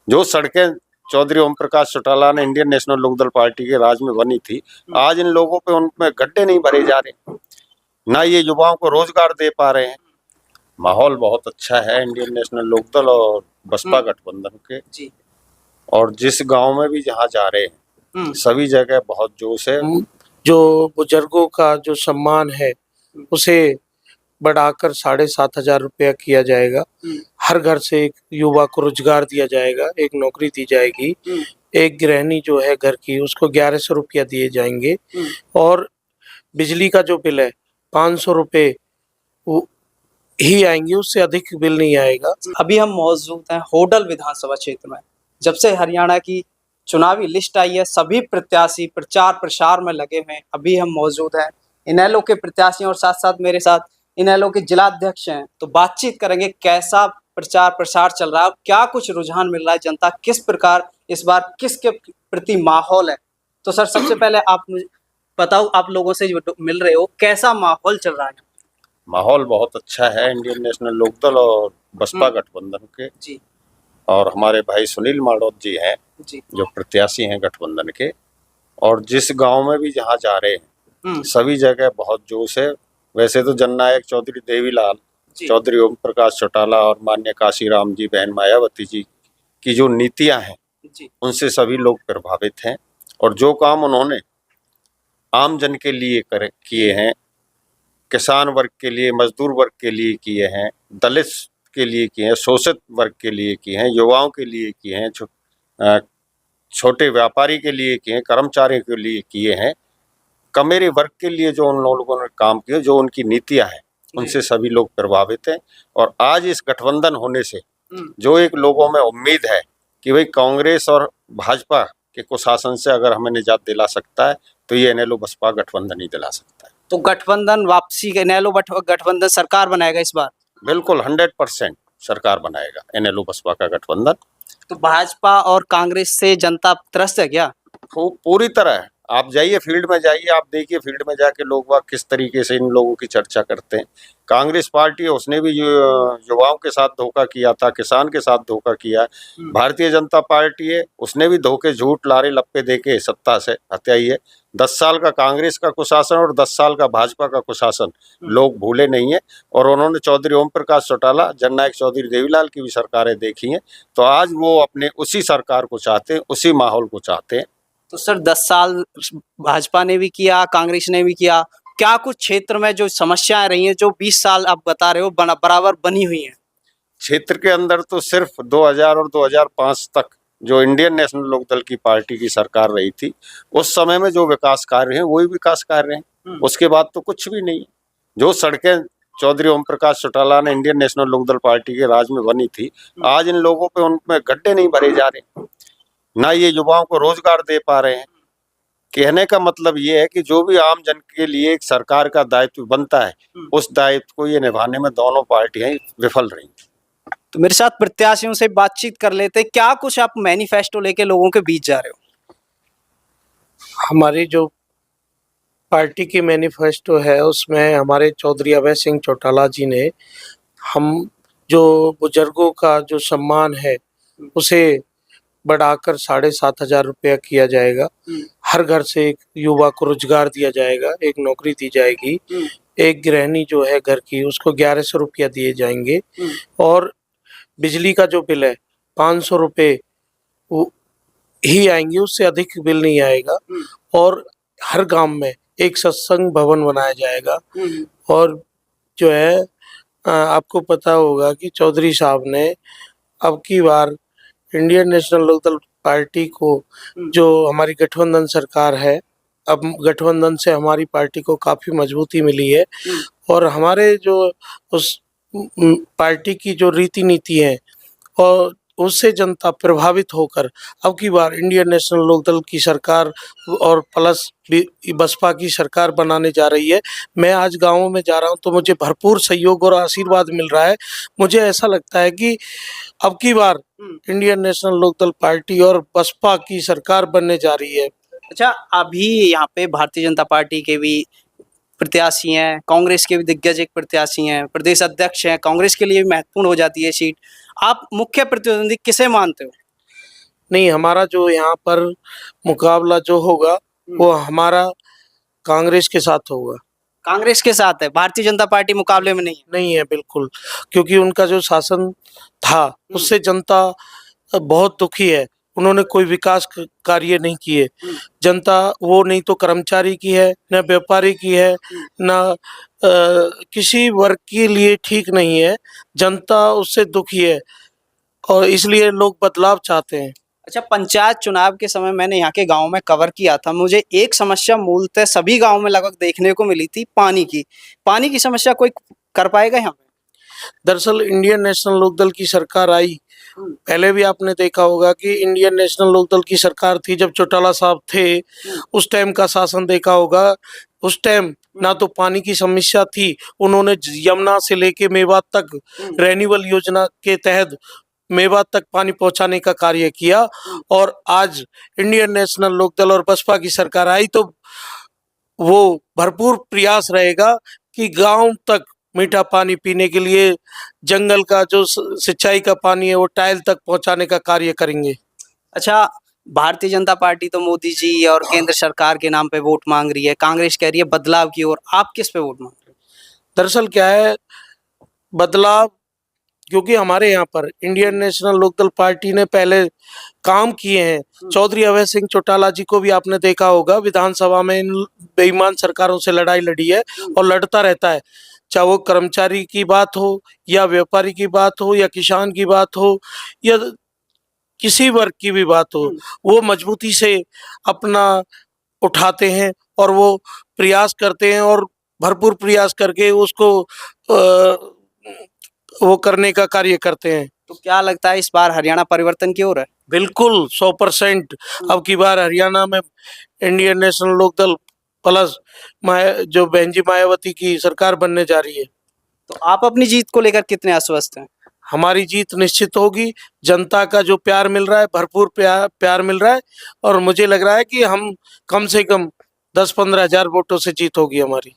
जो सड़कें चौधरी ओम प्रकाश चौटाला ने इंडियन नेशनल लोकदल पार्टी के राज में बनी थी, आज इन लोगों पे उनमें गड्ढे नहीं भरे जा रहे, ना ये युवाओं को रोजगार दे पा रहे हैं। माहौल बहुत अच्छा है इंडियन नेशनल लोकदल और बसपा गठबंधन के जी। और जिस गांव में भी जहां जा रहे हैं सभी जगह बहुत जोश है। जो बुजुर्गों का जो सम्मान है उसे बढ़ाकर 7,500 रुपया किया जाएगा। हर घर से एक युवा को रोजगार दिया जाएगा, एक नौकरी दी जाएगी। एक गृहिणी जो है घर की उसको 1100 रुपया दिए जाएंगे और बिजली का जो बिल है 500 रुपये ही आएंगे, उससे अधिक बिल नहीं आएगा। अभी हम मौजूद हैं होडल विधानसभा क्षेत्र में। जब से हरियाणा की चुनावी लिस्ट आई है सभी प्रत्याशी प्रचार प्रसार में लगे हुए हैं। अभी हम मौजूद हैं इनेलो के प्रत्याशी और साथ साथ मेरे साथ इनेलो के जिला अध्यक्ष हैं, तो बातचीत करेंगे कैसा प्रचार प्रसार चल रहा है, क्या कुछ रुझान मिल रहा है, जनता किस प्रकार इस बार किसके प्रति माहौल है। तो सर सबसे पहले आप मुझे बताओ, आप लोगों से जो मिल रहे हो कैसा माहौल चल रहा है? माहौल बहुत अच्छा है इंडियन नेशनल लोकदल और बसपा गठबंधन के जी। और हमारे भाई सुनील माड़ौत जी हैं जी। जो प्रत्याशी हैं गठबंधन के, और जिस गांव में भी जहां जा रहे हैं सभी जगह बहुत जोश है। वैसे तो जननायक चौधरी देवीलाल, चौधरी ओम प्रकाश चौटाला और माननीय काशीराम जी, बहन मायावती जी की जो नीतियां हैं उनसे सभी लोग प्रभावित हैं और जो काम उन्होंने आम जन के लिए किए हैं, किसान वर्ग के लिए, मजदूर वर्ग के लिए किए हैं, दलित के लिए किए हैं, शोषित वर्ग के लिए किए हैं, युवाओं के लिए किए हैं, छोटे व्यापारी के लिए किए हैं, कर्मचारियों के लिए किए हैं, कमेरे वर्ग के लिए जो उन लोगों ने काम किए, जो उनकी नीतियां हैं उनसे सभी लोग प्रभावित हैं। और आज इस गठबंधन होने से जो एक लोगों में उम्मीद है कि भाई कांग्रेस और भाजपा के कुशासन से अगर हमें निजात दिला सकता है तो ये इनेलो बसपा गठबंधन ही दिला सकता है। तो गठबंधन वापसी, इनेलो गठबंधन सरकार बनाएगा इस बार? बिल्कुल 100% सरकार बनाएगा इनेलो बसपा का गठबंधन। तो भाजपा और कांग्रेस से जनता त्रस्त है क्या? पूरी तरह। आप जाइए फील्ड में, जाइए आप देखिए फील्ड में जाके लोग वाग किस तरीके से इन लोगों की चर्चा करते हैं। कांग्रेस पार्टी है उसने भी युवाओं के साथ धोखा किया था, किसान के साथ धोखा किया। भारतीय जनता पार्टी है उसने भी धोखे, झूठ, लारे लप्पे देके सत्ता से हत्याई है। 10 साल का कांग्रेस का कुशासन और 10 साल का भाजपा का कुशासन लोग भूले नहीं है और उन्होंने चौधरी ओम प्रकाश चौटाला, जननायक चौधरी देवीलाल की भी सरकारें देखी हैं, तो आज वो अपने उसी सरकार को चाहते हैं, उसी माहौल को चाहते हैं। तो सर 10 साल भाजपा ने भी किया, कांग्रेस ने भी किया, क्या कुछ क्षेत्र में जो समस्याएं रही हैं जो 20 साल आप बता रहे हो बराबर बनी हुई हैं? क्षेत्र के अंदर तो सिर्फ 2000 और 2005 तक जो इंडियन नेशनल लोकदल की पार्टी की सरकार रही थी उस समय में जो विकास कार्य हैं वही विकास कार्य हैं, उसके बाद तो कुछ भी नहीं। जो सड़कें चौधरी ओम प्रकाश चौटाला ने इंडियन नेशनल लोकदल पार्टी के राज में बनी थी, आज इन लोगों पे उनमें गड्ढे नहीं भरे जा रहे, ना ये युवाओं को रोजगार दे पा रहे हैं। कहने का मतलब ये है कि जो भी आम जन के लिए एक सरकार का दायित्व बनता है उस दायित्व को ये निभाने में दोनों पार्टियां विफल रही। तो मेरे साथ प्रत्याशियों से बातचीत कर लेते, क्या कुछ आप मैनिफेस्टो लेके लोगों के बीच जा रहे हो? हमारी जो पार्टी की मैनिफेस्टो है उसमें हमारे चौधरी अभय सिंह चौटाला जी ने हम जो बुजुर्गों का जो सम्मान है उसे बढ़ाकर 7,500 रुपया किया जाएगा। हर घर से एक युवा को रोजगार दिया जाएगा, एक नौकरी दी जाएगी। एक गृहिणी जो है घर की उसको 1100 रुपया दिए जाएंगे और बिजली का जो बिल है 500 रुपये ही आएंगे, उससे अधिक बिल नहीं आएगा। और हर गांव में एक सत्संग भवन बनाया जाएगा। और जो है आपको पता होगा कि चौधरी साहब ने अब की बार इंडियन नेशनल लोकदल पार्टी को, जो हमारी गठबंधन सरकार है, अब गठबंधन से हमारी पार्टी को काफ़ी मजबूती मिली है और हमारे जो उस पार्टी की जो रीति नीति है और उससे जनता प्रभावित होकर अब की बार इंडियन नेशनल लोकदल की सरकार और प्लस बसपा की सरकार बनाने जा रही है। मैं आज गाँवों में जा रहा हूं तो मुझे भरपूर सहयोग और आशीर्वाद मिल रहा है। मुझे ऐसा लगता है कि अब की बार इंडियन नेशनल लोकदल पार्टी और बसपा की सरकार बनने जा रही है। अच्छा, अभी यहाँ पे भारतीय जनता पार्टी के भी प्रत्याशी हैं, कांग्रेस के भी दिग्गज एक प्रत्याशी हैं, प्रदेश अध्यक्ष हैं, कांग्रेस के लिए भी महत्वपूर्ण हो जाती है सीट। आप मुख्य प्रतिद्वंदी किसे मानते हो? नहीं, हमारा जो यहाँ पर मुकाबला जो होगा वो हमारा कांग्रेस के साथ होगा। कांग्रेस के साथ है, भारतीय जनता पार्टी मुकाबले में नहीं है। नहीं है बिल्कुल, क्योंकि उनका जो शासन था उससे जनता बहुत दुखी है। उन्होंने कोई विकास कार्य नहीं किए। जनता वो नहीं तो कर्मचारी की है, न व्यापारी की है, न किसी वर्ग के लिए ठीक नहीं है। जनता उससे दुखी है और इसलिए लोग बदलाव चाहते हैं। अच्छा, पंचायत चुनाव के समय मैंने यहाँ के गांव में कवर किया था। मुझे एक समस्या मूलतः सभी गांव में लगभग देखने को मिली थी, पानी की। पानी की समस्या कोई कर पाएगा यहाँ पे? दरअसल इंडियन नेशनल लोकदल की सरकार आई, पहले भी आपने देखा होगा कि इंडियन नेशनल लोकदल की सरकार थी जब चौटाला साहब थे, उस टाइम का शासन देखा होगा। उस टाइम ना तो पानी की समस्या थी, उन्होंने यमुना से लेके मेवात तक रेन्यूअल योजना के तहत मेवात तक पानी पहुंचाने का कार्य किया। और आज इंडियन नेशनल लोकदल और बसपा की सरकार आई तो वो भरपूर प्रयास रहेगा कि गांव तक मीठा पानी पीने के लिए जंगल का जो सिंचाई का पानी है वो टाइल तक पहुंचाने का कार्य करेंगे। अच्छा, भारतीय जनता पार्टी तो मोदी जी और केंद्र सरकार के नाम पे वोट मांग रही है, कांग्रेस कह रही है बदलाव की ओर, आप किस पे वोट मांग रहे हैं? दरअसल क्या है, बदलाव, क्योंकि हमारे यहाँ पर इंडियन नेशनल लोकदल पार्टी ने पहले काम किए हैं। चौधरी अभय सिंह चौटाला जी को भी आपने देखा होगा, विधानसभा में इन बेईमान सरकारों से लड़ाई लड़ी है और लड़ता रहता है। चाहे वो कर्मचारी की बात हो या व्यापारी की बात हो या किसान की बात हो या किसी वर्ग की भी बात हो, वो मजबूती से अपना उठाते हैं और वो प्रयास करते हैं और भरपूर प्रयास करके उसको वो करने का कार्य करते हैं। तो क्या लगता है इस बार हरियाणा परिवर्तन की ओर है? बिल्कुल 100%। अब की बार हरियाणा में इंडियन नेशनल लोकदल प्लस जो बहन जी मायावती की सरकार बनने जा रही है। तो आप अपनी जीत को लेकर कितने आश्वस्त हैं? हमारी जीत निश्चित होगी। जनता का जो प्यार मिल रहा है, भरपूर प्यार मिल रहा है और मुझे लग रहा है कि हम कम से कम 10-15 हज़ार वोटों से जीत होगी हमारी।